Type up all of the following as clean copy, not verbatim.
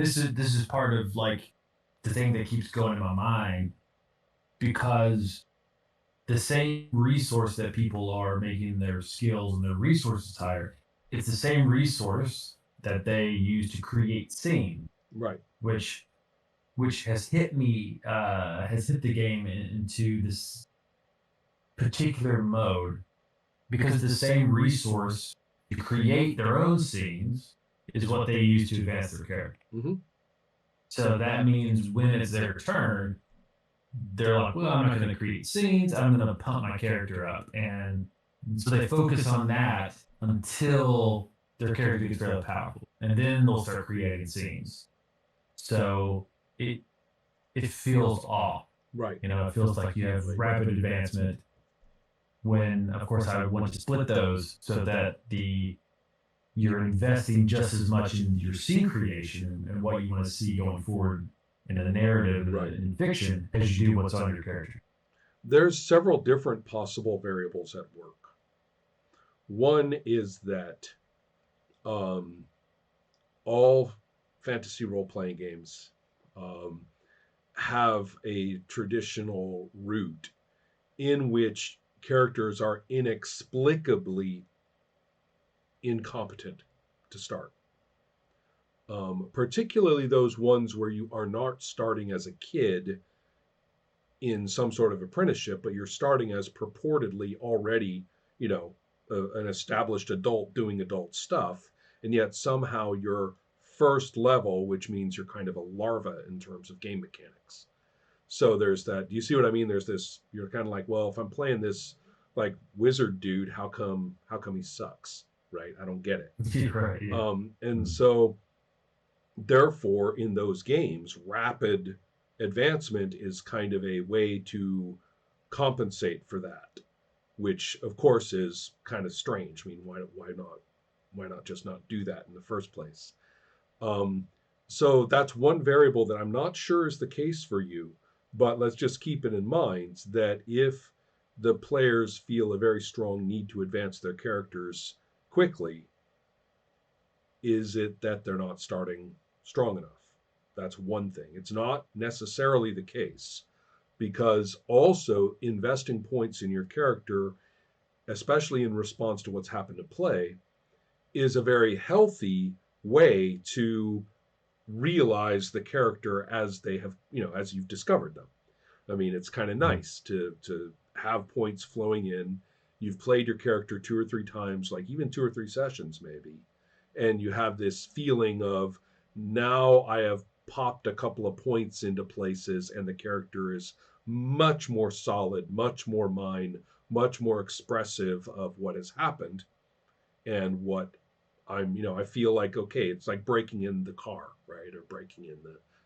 and this is part of like the thing that keeps going in my mind, because the same resource that people are making their skills and their resources higher, it's the same resource that they use to create scene, Right. which has hit me, has hit the game into this particular mode, because the same resource to create their own scenes is what they use to advance their character. Mm-hmm. So that means when it's their turn, they're like, well, I'm not going to create scenes. I'm going to pump my character up. And so they focus on that until their character gets really powerful. And then they'll start creating scenes. So it feels off. Right. You know, it feels like you have rapid advancement when, of course, I would want to split those so that you're investing just as much in your scene creation and what you want to see going forward in a narrative, right, in fiction, as you do what's on your character. There's several different possible variables at work. One is that all fantasy role-playing games have a traditional route in which characters are inexplicably incompetent to start. Particularly those ones where you are not starting as a kid in some sort of apprenticeship, but you're starting as purportedly already, an established adult doing adult stuff, and yet somehow your first level, which means you're kind of a larva in terms of game mechanics. So there's that. Do you see what I mean? There's this. You're kind of like, well, if I'm playing this like wizard dude, how come he sucks, right? I don't get it. Right. Yeah. And so therefore, in those games, rapid advancement is kind of a way to compensate for that, which of course is kind of strange. I mean, why not just not do that in the first place? So that's one variable that I'm not sure is the case for you, but let's just keep it in mind that if the players feel a very strong need to advance their characters quickly, is it that they're not starting strong enough? That's one thing. It's not necessarily the case, because also investing points in your character, especially in response to what's happened to play, is a very healthy way to realize the character as they have, as you've discovered them. I mean, it's kind of nice to have points flowing in. You've played your character 2 or 3 times, like even 2 or 3 sessions maybe, and you have this feeling of, now I have popped a couple of points into places and the character is much more solid, much more mine, much more expressive of what has happened and what I feel like, okay, it's like breaking in the car, right? Or breaking in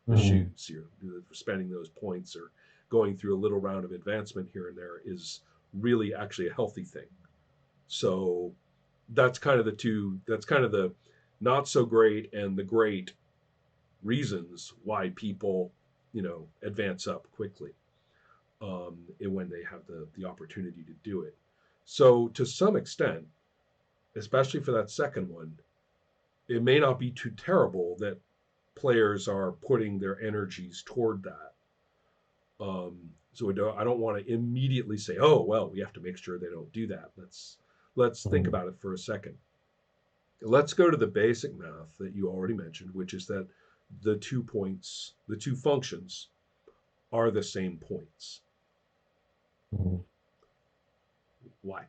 the shoes. You're spending those points or going through a little round of advancement here and there is really actually a healthy thing. So that's kind of the not so great and the great reasons why people, advance up quickly when they have the opportunity to do it. So to some extent, especially for that second one, it may not be too terrible that players are putting their energies toward that. So I don't want to immediately say, oh, well, we have to make sure they don't do that. Let's think about it for a second. Let's go to the basic math that you already mentioned, which is that the 2 points, the 2 functions are the same points. Why?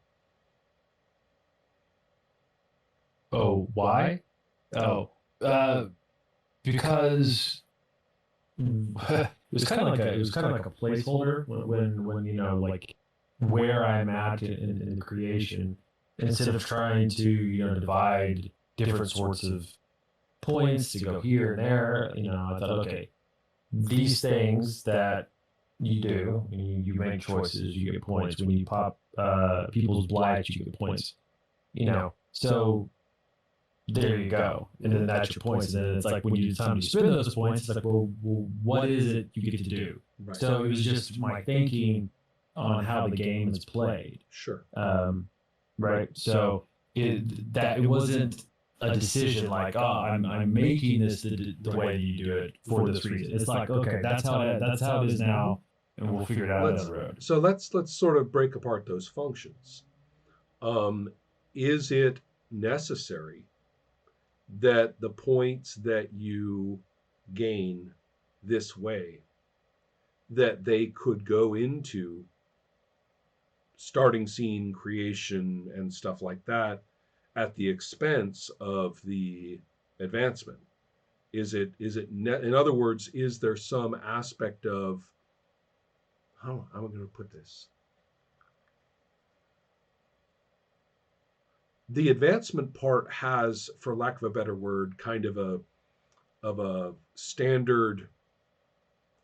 Oh, why? Oh, because it was kind of like a placeholder when like where I'm at in creation, instead of trying to divide different sorts of points to go here and there. I thought, okay, these things that you do, you make choices, you get points. When you pop people's blights, you get points. So there you go, and then that's your points. And then it's like when you time to spend those points, it's like, well, what is it you get to do? Right. So it was just my thinking on how the game is played. Sure. Right. So it wasn't a decision like, oh, I'm making this the way that you do it for this reason. It's like, okay, that's how it is now, and we'll figure it out down the road. So let's sort of break apart those functions. Is it necessary that the points that you gain this way, that they could go into starting scene creation and stuff like that at the expense of the advancement? In other words, is there some aspect of, how am I going to put this? The advancement part has, for lack of a better word, kind of a standard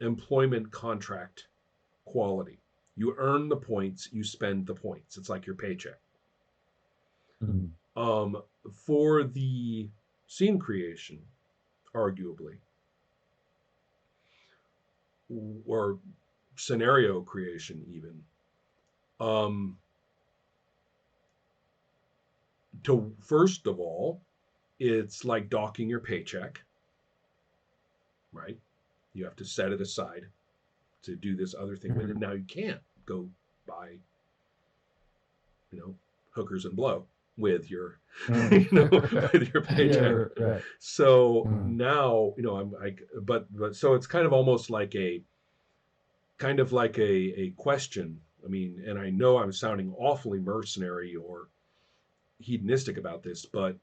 employment contract quality. You earn the points, you spend the points. It's like your paycheck. Mm-hmm. For the scene creation, arguably, or scenario creation even, to first of all, it's like docking your paycheck, right? You have to set it aside to do this other thing with it. Now you can't go buy, hookers and blow with your, with your paycheck. Yeah, right. So now, so it's kind of almost like a question. I mean, and I know I'm sounding awfully mercenary or hedonistic about this, but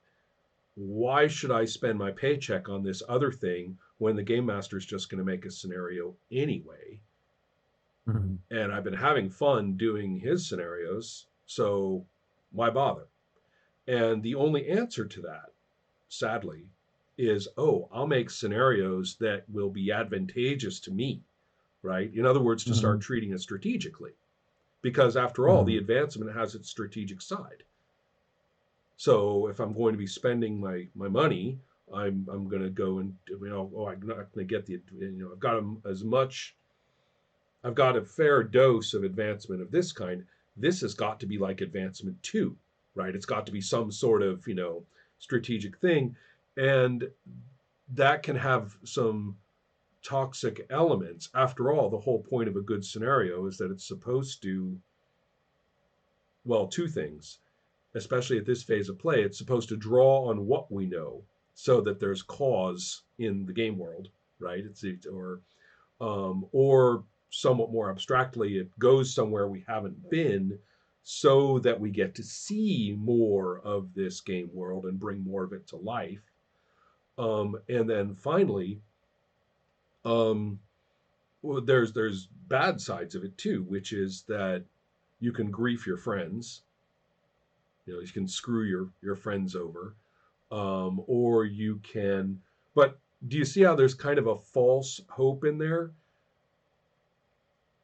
why should I spend my paycheck on this other thing when the game master is just going to make a scenario anyway? Mm-hmm. And I've been having fun doing his scenarios, so why bother? And the only answer to that, sadly, is, I'll make scenarios that will be advantageous to me, right? In other words, to start treating it strategically. Because after all, the advancement has its strategic side. So if I'm going to be spending my money, I'm going to go and, I'm not going to get I've got a fair dose of advancement of this kind. This has got to be like advancement 2, right? It's got to be some sort of, strategic thing. And that can have some toxic elements. After all, the whole point of a good scenario is that it's supposed to, well, 2 things. Especially at this phase of play, it's supposed to draw on what we know so that there's cause in the game world, right? Or somewhat more abstractly, it goes somewhere we haven't been so that we get to see more of this game world and bring more of it to life. And then finally, there's bad sides of it too, which is that you can grief your friends. You can screw your friends over, or you can. But do you see how there's kind of a false hope in there?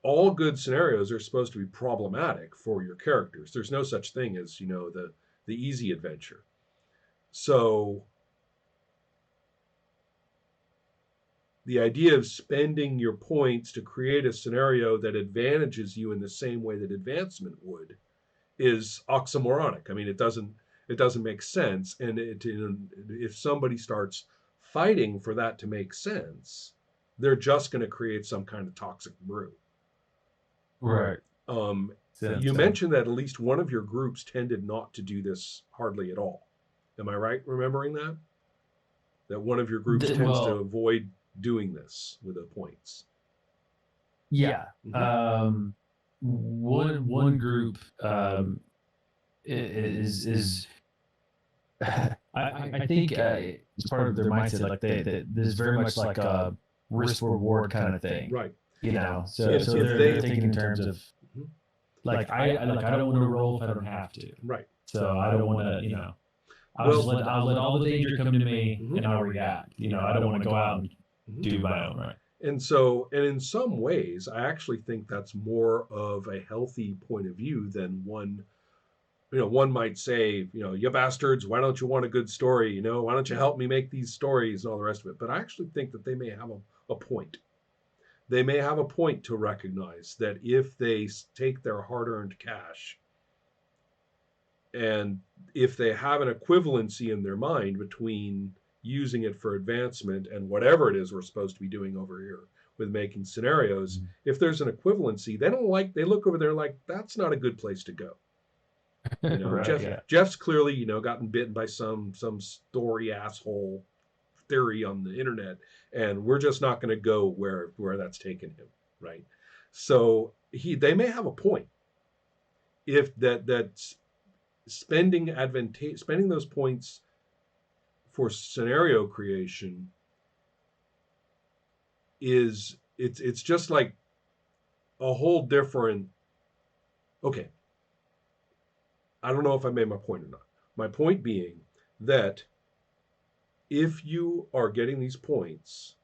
All good scenarios are supposed to be problematic for your characters. There's no such thing as the easy adventure. So the idea of spending your points to create a scenario that advantages you in the same way that advancement would is oxymoronic. I mean, it doesn't make sense. And if somebody starts fighting for that to make sense, they're just going to create some kind of toxic brew. Right. You mentioned that at least one of your groups tended not to do this hardly at all. Am I right remembering that? That one of your groups tends to avoid doing this with the points. Yeah. Mm-hmm. One group is I think it's part of their mindset, like this is very much like a risk reward kind of thing, right? So they're thinking in terms of like I don't want to roll if I don't have to, right? So I don't want to I'll let all the danger come to me and I'll react. I don't want to go out and do my own, right? And so, and in some ways, I actually think that's more of a healthy point of view than one. One might say, you bastards, why don't you want a good story? Why don't you help me make these stories and all the rest of it? But I actually think that they may have a point. They may have a point to recognize that if they take their hard-earned cash And if they have an equivalency in their mind between using it for advancement and whatever it is we're supposed to be doing over here with making scenarios, if there's an equivalency, they look over there like that's not a good place to go. Right. Yeah. Jeff's clearly, gotten bitten by some story asshole theory on the internet, and we're just not going to go where that's taken him, right? So they may have a point if that spending those points for scenario creation it's just like a whole different. Okay, I don't know if I made my point or not. My point being that if you are getting these points,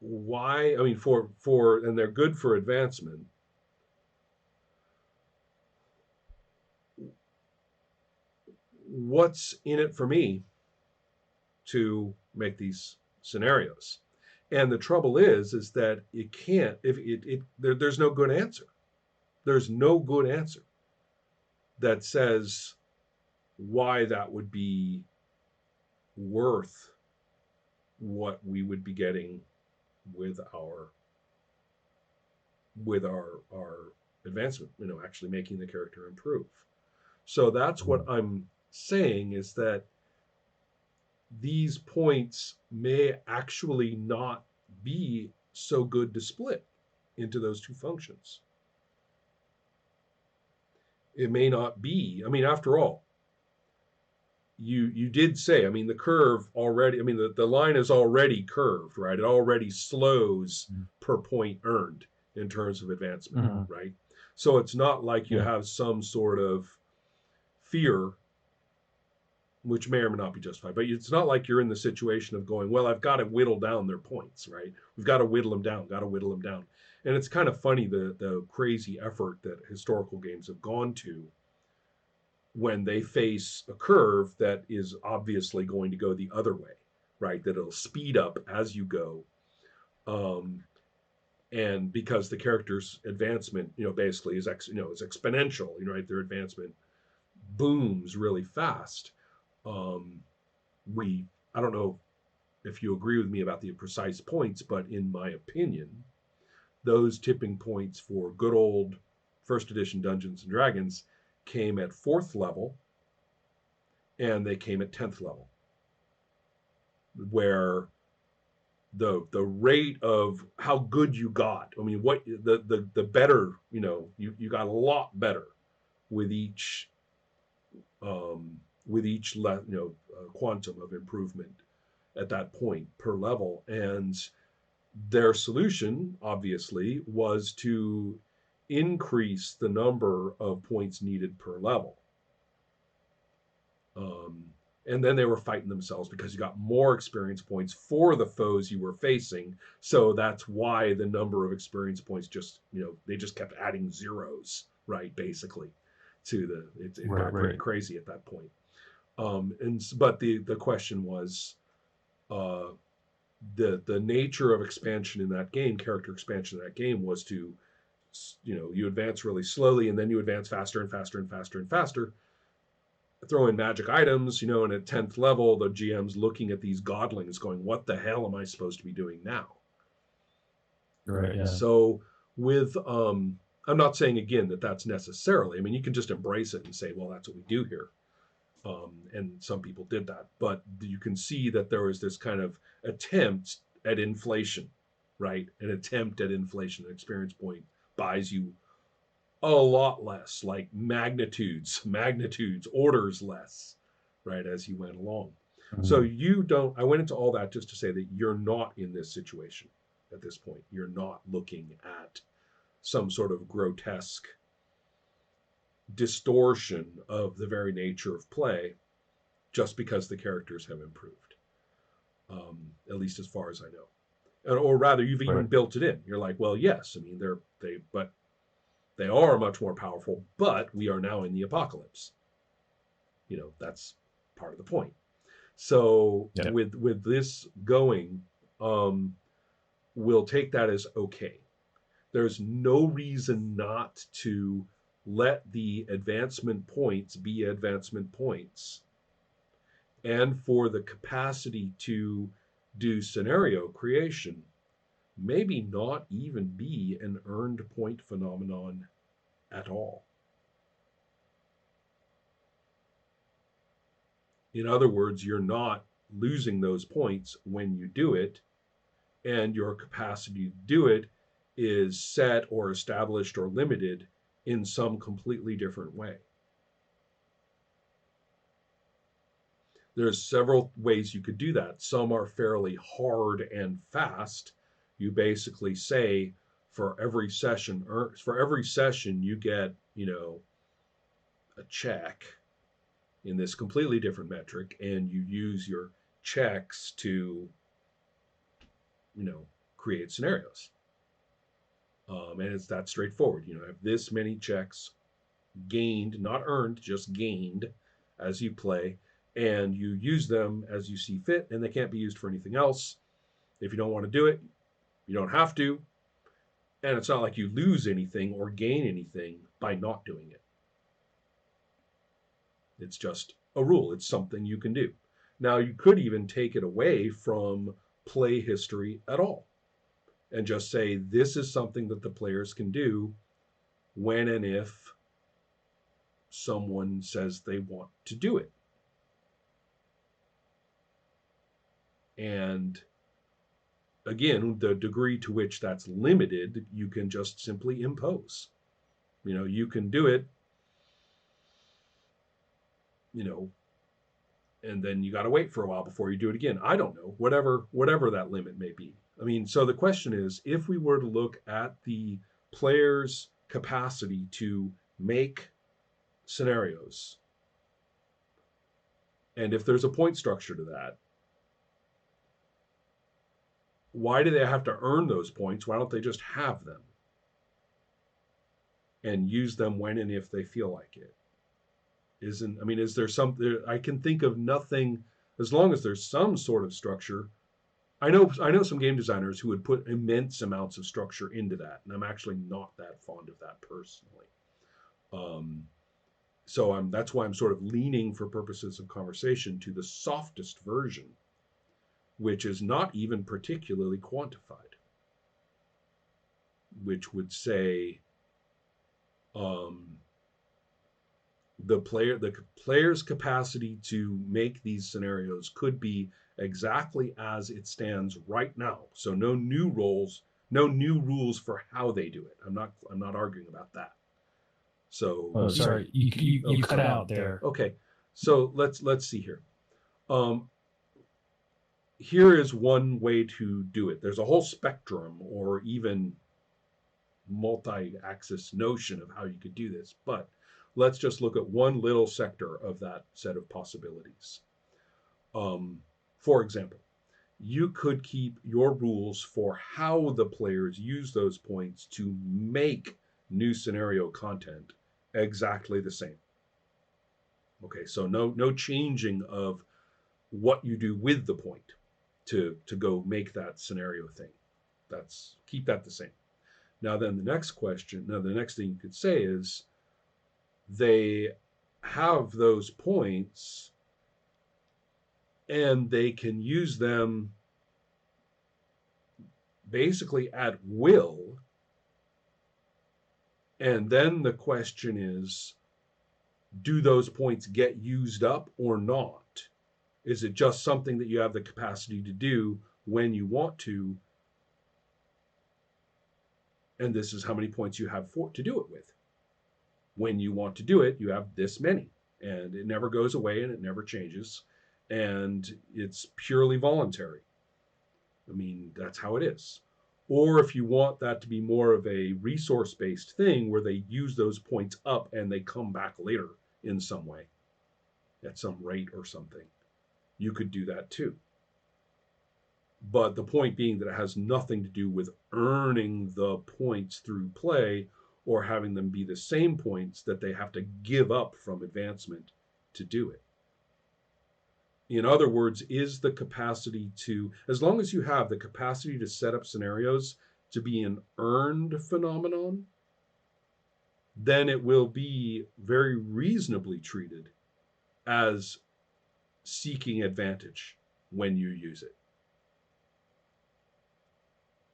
why? I mean, for and they're good for advancement. What's in it for me to make these scenarios? And the trouble is that it can't. If there's no good answer. There's no good answer that says why that would be worth what we would be getting with our advancement, actually making the character improve. So that's what I'm saying, is that these points may actually not be so good to split into those two functions. It may not be. I mean, after all, you did say, I mean, the curve already, I mean, the line is already curved, right? It already slows per point earned in terms of advancement, right? So it's not like you have some sort of fear, which may or may not be justified, but it's not like you're in the situation of going, well, I've got to whittle down their points, right? We've got to whittle them down, And it's kind of funny the crazy effort that historical games have gone to when they face a curve that is obviously going to go the other way, right? That it'll speed up as you go. And because the character's advancement, basically is exponential, right? Their advancement booms really fast. I don't know if you agree with me about the precise points, but in my opinion, those tipping points for good old first edition Dungeons and Dragons came at 4th level, and they came at 10th level, where the rate of how good you got, I mean, what the better, you got a lot better with each quantum of improvement at that point per level. And their solution, obviously, was to increase the number of points needed per level. And then they were fighting themselves because you got more experience points for the foes you were facing. So that's why the number of experience points they just kept adding zeros, right? Basically, to it got pretty crazy at that point. But the question was, the nature of expansion in that game, character expansion in that game, was to, you advance really slowly, and then you advance faster and faster and faster and faster. Throw in magic items, and at 10th level, the GM's looking at these godlings going, what the hell am I supposed to be doing now? Right. Yeah. So with, I'm not saying again that that's necessarily, I mean, you can just embrace it and say, well, that's what we do here. And some people did that, but you can see that there was this kind of attempt at inflation, right? An attempt at inflation. An experience point buys you a lot less, like magnitudes, orders less, right, as you went along. So I went into all that just to say that you're not in this situation at this point. You're not looking at some sort of grotesque distortion of the very nature of play just because the characters have improved, at least as far as I know. Or rather, you've even built it in. You're like, well, yes, I mean, they are much more powerful, but we are now in the apocalypse. That's part of the point. So with this going, we'll take that as okay. There's no reason not to let the advancement points be advancement points. And for the capacity to do scenario creation, maybe not even be an earned point phenomenon at all. In other words, you're not losing those points when you do it, and your capacity to do it is set or established or limited in some completely different way. There's several ways you could do that. Some are fairly hard and fast. You basically say for every session you get, a check in this completely different metric, and you use your checks to, create scenarios. And it's that straightforward. Have this many checks gained, not earned, just gained as you play, and you use them as you see fit, and they can't be used for anything else. If you don't want to do it, you don't have to. And it's not like you lose anything or gain anything by not doing it. It's just a rule. It's something you can do. Now, you could even take it away from play history at all and just say this is something that the players can do when and if someone says they want to do it. And again, the degree to which that's limited, you can just simply impose. You can do it, and then you got to wait for a while before you do it again. I don't know, whatever that limit may be. So the question is, if we were to look at the player's capacity to make scenarios, and if there's a point structure to that, why do they have to earn those points? Why don't they just have them and use them when and if they feel like it? Is there something? I can think of nothing, as long as there's some sort of structure. I know some game designers who would put immense amounts of structure into that, and I'm actually not that fond of that personally. So that's why I'm sort of leaning, for purposes of conversation, to the softest version, which is not even particularly quantified, which would say the player's capacity to make these scenarios could be exactly as it stands right now. So no new rules for how they do it. I'm not arguing about that. So sorry, you cut out there. Okay, so let's see here. Here is one way to do it. There's a whole spectrum or even multi-axis notion of how you could do this, but let's just look at one little sector of that set of possibilities. For example, you could keep your rules for how the players use those points to make new scenario content exactly the same. Okay, so no changing of what you do with the point to go make that scenario thing. Keep that the same. Now then, the next thing you could say is they have those points and they can use them basically at will. And then the question is, do those points get used up or not? Is it just something that you have the capacity to do when you want to? And this is how many points you have to do it with. When you want to do it, you have this many, and it never goes away and it never changes, and it's purely voluntary. That's how it is. Or if you want that to be more of a resource-based thing where they use those points up and they come back later in some way, at some rate or something, you could do that too. But the point being that it has nothing to do with earning the points through play or having them be the same points that they have to give up from advancement to do it. In other words, is the capacity to, as long as you have the capacity to set up scenarios, to be an earned phenomenon, then it will be very reasonably treated as seeking advantage when you use it.